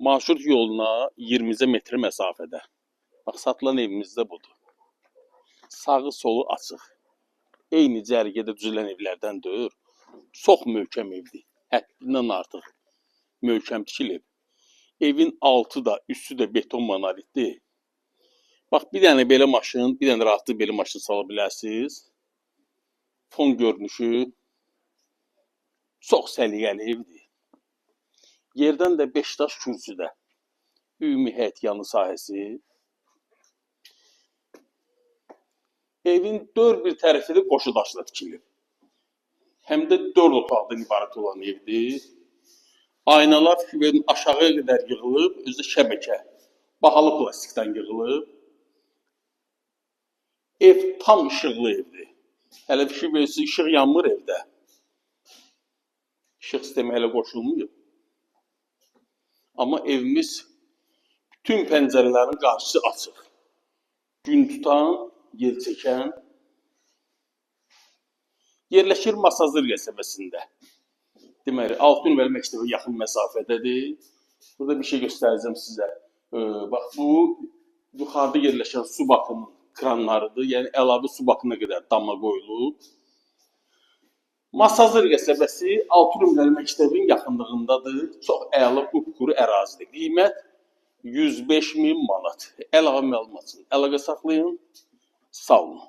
Marşrut yoluna 20 metr məsafədə. Bax, satılan evimiz də budur. Sağı solu açıq. Eyni cərgədə düzülən evlərdən deyil. Çox möhkəm evdir. Həddindən artıq möhkəm tikilib. Evin altı da, üstü də beton monolitdir. Bax, bir dənə belə maşın, bir dənə rahatlıq belə maşın sala bilərsiniz. Fon görünüşü çox səliqəli evdir. Yerdən də 5 daş kürsüdə. Ümumi həyət yanı sahəsi. Evin dörd bir tərəfi də qoşu daşla tikilib. Həm də 4 otaqdan ibarət olan evdir. Aynalar aşağıya qədər yığılıb, özü şəbəkə, bahalı plastikdən yığılıb. Ev tam işıqlı evdir. Hələ bir şey verirsə, işıq yanmır evdə. İşıq sistemi hələ qoşulmuyor. Amma evimiz bütün pəncərələrin qarşısı açıq. Gün tutan, yer çəkən. Yerləşir Masazır qəsəbəsində. Deməli, Altınömər məktəbə yaxın məsafədədir. Burada bir şey göstərəcəm sizə. Bax, bu yuxarıda yerləşən su bakının kranlarıdır. Yəni, əlavə su bakına qədər damla qoyulub. Masazır qəsəbəsi Altınömər məktəbin yaxınlığındadır. Çox əla qupquru ərazidir. Qiymət 105.000 manat. Əlavə məlumat üçün əlaqə saxlayın. Sağ olun.